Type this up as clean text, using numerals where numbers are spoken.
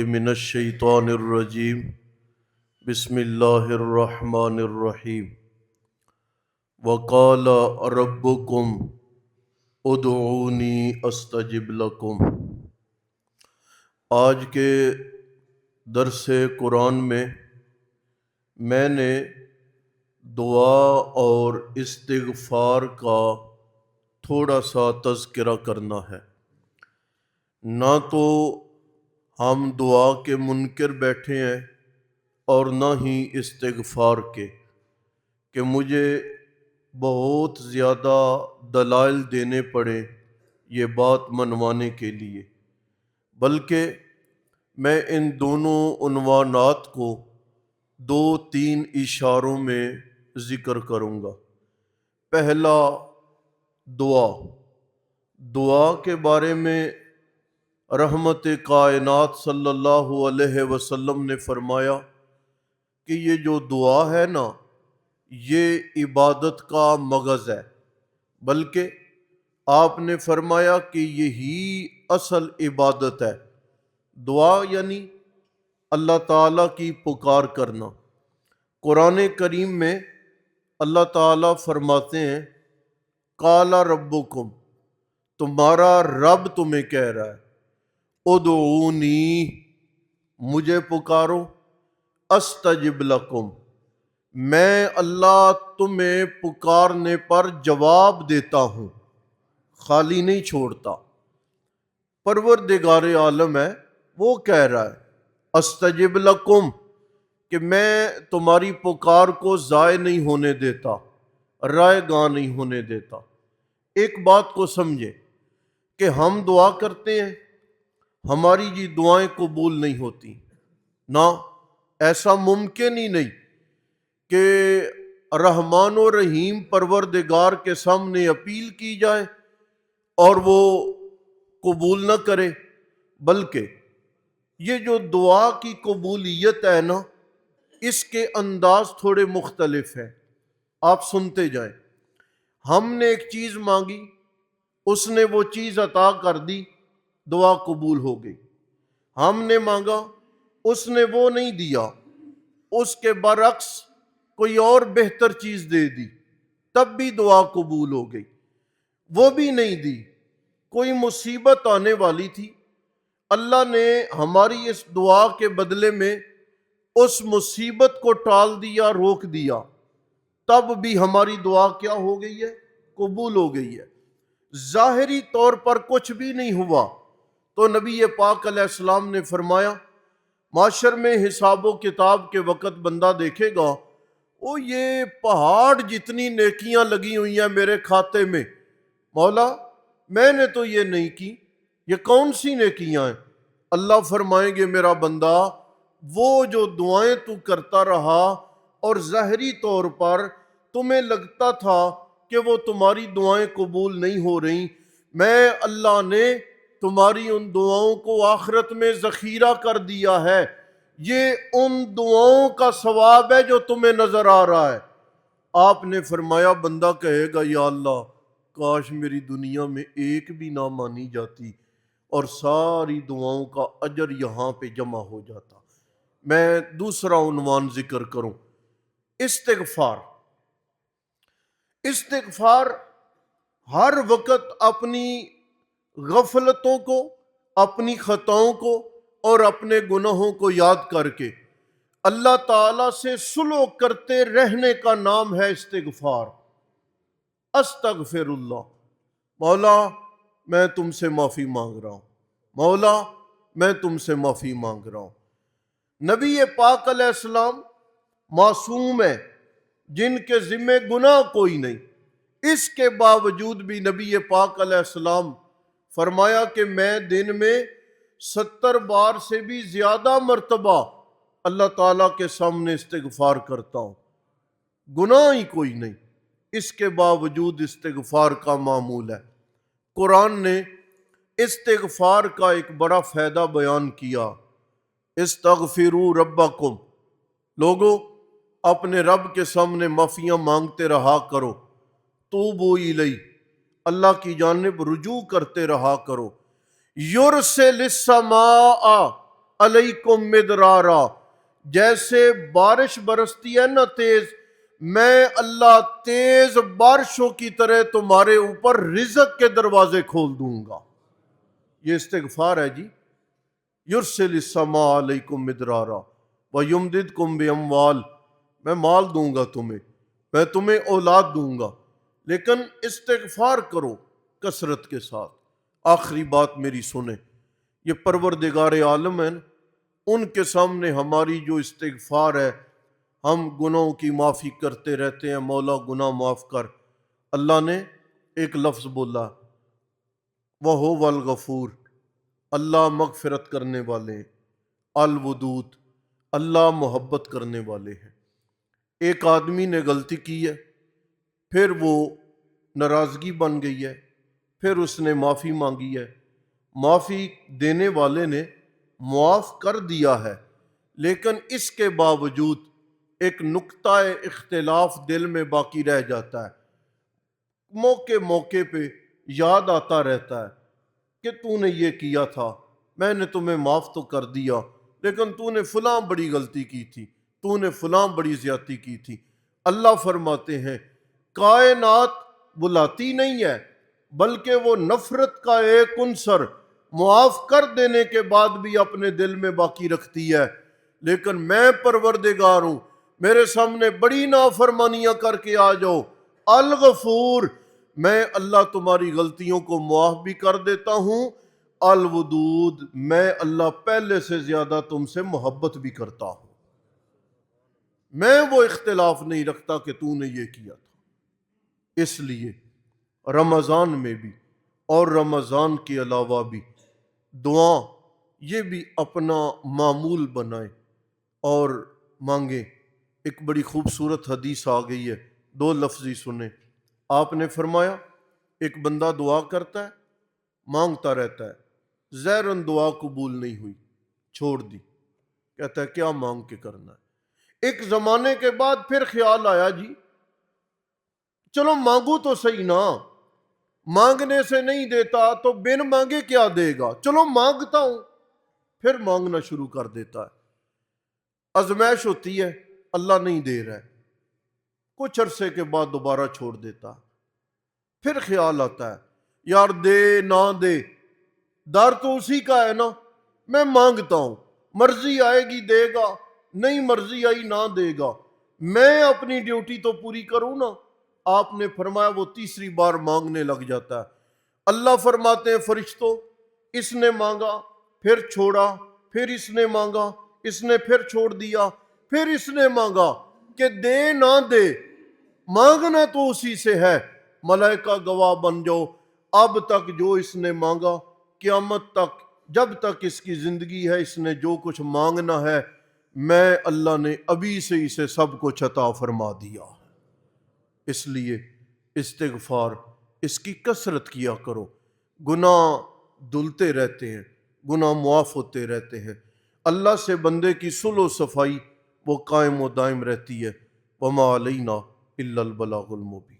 من الشیطان الرجیم بسم اللہ الرحمن الرحیم وقال ربکم ادعونی استجب لکم۔ آج کے درس قرآن میں نے دعا اور استغفار کا تھوڑا سا تذکرہ کرنا ہے۔ نہ تو ہم دعا کے منکر بیٹھے ہیں اور نہ ہی استغفار کے کہ مجھے بہت زیادہ دلائل دینے پڑے یہ بات منوانے کے لیے، بلکہ میں ان دونوں عنوانات کو 2-3 اشاروں میں ذکر کروں گا۔ پہلا، دعا کے بارے میں رحمت کائنات صلی اللہ علیہ وسلم نے فرمایا کہ یہ جو دعا ہے نا، یہ عبادت کا مغز ہے، بلکہ آپ نے فرمایا کہ یہی اصل عبادت ہے۔ دعا یعنی اللہ تعالیٰ کی پکار کرنا۔ قرآن کریم میں اللہ تعالیٰ فرماتے ہیں قال ربکم، تمہارا رب تمہیں کہہ رہا ہے ادعونی، مجھے پکارو، استجب لکم، میں اللہ تمہیں پکارنے پر جواب دیتا ہوں، خالی نہیں چھوڑتا۔ پروردگار عالم ہے، وہ کہہ رہا ہے استجب لکم کہ میں تمہاری پکار کو ضائع نہیں ہونے دیتا، رائے گاں نہیں ہونے دیتا۔ ایک بات کو سمجھے کہ ہم دعا کرتے ہیں، ہماری دعائیں قبول نہیں ہوتی، نہ ایسا ممکن ہی نہیں کہ رحمان و رحیم پروردگار کے سامنے اپیل کی جائے اور وہ قبول نہ کرے، بلکہ یہ جو دعا کی قبولیت ہے نا، اس کے انداز تھوڑے مختلف ہیں۔ آپ سنتے جائیں۔ ہم نے ایک چیز مانگی، اس نے وہ چیز عطا کر دی، دعا قبول ہو گئی۔ ہم نے مانگا، اس نے وہ نہیں دیا، اس کے برعکس کوئی اور بہتر چیز دے دی، تب بھی دعا قبول ہو گئی۔ وہ بھی نہیں دی، کوئی مصیبت آنے والی تھی، اللہ نے ہماری اس دعا کے بدلے میں اس مصیبت کو ٹال دیا، روک دیا، تب بھی ہماری دعا کیا ہو گئی ہے؟ قبول ہو گئی ہے۔ ظاہری طور پر کچھ بھی نہیں ہوا تو نبی پاک علیہ السلام نے فرمایا معاشر میں حساب و کتاب کے وقت بندہ دیکھے گا، وہ یہ پہاڑ جتنی نیکیاں لگی ہوئی ہیں میرے کھاتے میں، مولا میں نے تو یہ نہیں کی، یہ کون سی نیکیاں ہیں؟ اللہ فرمائیں گے میرا بندہ، وہ جو دعائیں تو کرتا رہا اور ظاہری طور پر تمہیں لگتا تھا کہ وہ تمہاری دعائیں قبول نہیں ہو رہی، میں اللہ نے تمہاری ان دعاؤں کو آخرت میں ذخیرہ کر دیا ہے، یہ ان دعاؤں کا ثواب ہے جو تمہیں نظر آ رہا ہے۔ آپ نے فرمایا بندہ کہے گا یا اللہ کاش میری دنیا میں ایک بھی نہ مانی جاتی اور ساری دعاؤں کا اجر یہاں پہ جمع ہو جاتا۔ میں دوسرا عنوان ذکر کروں، استغفار ہر وقت اپنی غفلتوں کو، اپنی خطاؤں کو اور اپنے گناہوں کو یاد کر کے اللہ تعالیٰ سے صلح کرتے رہنے کا نام ہے استغفار۔ استغفر اللہ، مولا میں تم سے معافی مانگ رہا ہوں، مولا میں تم سے معافی مانگ رہا ہوں۔ نبی پاک علیہ السلام معصوم ہے، جن کے ذمہ گناہ کوئی نہیں، اس کے باوجود بھی نبی پاک علیہ السلام فرمایا کہ میں دن میں 70 بار سے بھی زیادہ مرتبہ اللہ تعالیٰ کے سامنے استغفار کرتا ہوں، گناہ ہی کوئی نہیں، اس کے باوجود استغفار کا معمول ہے۔ قرآن نے استغفار کا ایک بڑا فائدہ بیان کیا، استغفروا ربکم، لوگو اپنے رب کے سامنے معافیاں مانگتے رہا کرو، توبوا الیہ، اللہ کی جانب رجوع کرتے رہا کرو، یرسل السماء، علیکم مدرارا، جیسے بارش برستی ہے نا تیز، میں اللہ تیز بارشوں کی طرح تمہارے اوپر رزق کے دروازے کھول دوں گا۔ یہ استغفار ہے جی۔ یرسل السماء علیکم مدرارا ویمددکم باموال، میں مال دوں گا تمہیں، میں تمہیں اولاد دوں گا، لیکن استغفار کرو کثرت کے ساتھ۔ آخری بات میری سنیں، یہ پروردگار عالم ہیں، ان کے سامنے ہماری جو استغفار ہے، ہم گناہوں کی معافی کرتے رہتے ہیں، مولا گناہ معاف کر۔ اللہ نے ایک لفظ بولا، وَهُوَ الْغَفُورُ، اللہ مغفرت کرنے والے ہیں، الودود، اللہ محبت کرنے والے ہیں۔ ایک آدمی نے غلطی کی ہے، پھر وہ ناراضگی بن گئی ہے، پھر اس نے معافی مانگی ہے، معافی دینے والے نے معاف کر دیا ہے، لیکن اس کے باوجود ایک نقطہ اختلاف دل میں باقی رہ جاتا ہے، موقع موقع پہ یاد آتا رہتا ہے کہ تو نے یہ کیا تھا، میں نے تمہیں معاف تو کر دیا، لیکن تو نے فلاں بڑی غلطی کی تھی، تو نے فلاں بڑی زیادتی کی تھی۔ اللہ فرماتے ہیں کائنات بلاتی نہیں ہے، بلکہ وہ نفرت کا ایک عنصر معاف کر دینے کے بعد بھی اپنے دل میں باقی رکھتی ہے، لیکن میں پروردگار ہوں، میرے سامنے بڑی نافرمانیاں کر کے آ جاؤ، الغفور، میں اللہ تمہاری غلطیوں کو معاف بھی کر دیتا ہوں، الودود، میں اللہ پہلے سے زیادہ تم سے محبت بھی کرتا ہوں، میں وہ اختلاف نہیں رکھتا کہ تو نے یہ کیا تھا۔ اس لیے رمضان میں بھی اور رمضان کے علاوہ بھی دعا یہ بھی اپنا معمول بنائیں اور مانگیں۔ ایک بڑی خوبصورت حدیث آ گئی ہے، 2 لفظ ہی سنیں۔ آپ نے فرمایا ایک بندہ دعا کرتا ہے، مانگتا رہتا ہے، زہراً دعا قبول نہیں ہوئی، چھوڑ دی، کہتا ہے کیا مانگ کے کرنا ہے۔ ایک زمانے کے بعد پھر خیال آیا جی چلو مانگو تو صحیح نا، مانگنے سے نہیں دیتا تو بن مانگے کیا دے گا، چلو مانگتا ہوں، پھر مانگنا شروع کر دیتا ہے۔ آزمائش ہوتی ہے، اللہ نہیں دے رہا ہے، کچھ عرصے کے بعد دوبارہ چھوڑ دیتا، پھر خیال آتا ہے یار دے نہ دے، در تو اسی کا ہے نا، میں مانگتا ہوں، مرضی آئے گی دے گا، نہیں مرضی آئی نہ دے گا، میں اپنی ڈیوٹی تو پوری کروں نا۔ آپ نے فرمایا وہ تیسری بار مانگنے لگ جاتا ہے۔ اللہ فرماتے ہیں فرشتوں، اس نے مانگا پھر چھوڑا، پھر اس نے مانگا، اس نے پھر چھوڑ دیا، پھر اس نے مانگا کہ دے نہ دے، مانگنا تو اسی سے ہے، ملائکہ گواہ بن جاؤ، اب تک جو اس نے مانگا، قیامت تک جب تک اس کی زندگی ہے، اس نے جو کچھ مانگنا ہے، میں اللہ نے ابھی سے اسے سب کچھ عطا فرما دیا۔ اس لیے استغفار اس کی کثرت کیا کرو، گناہ دھلتے رہتے ہیں، گناہ معاف ہوتے رہتے ہیں، اللہ سے بندے کی صلح و صفائی وہ قائم و دائم رہتی ہے۔ وما علینا الا البلاغ المبین۔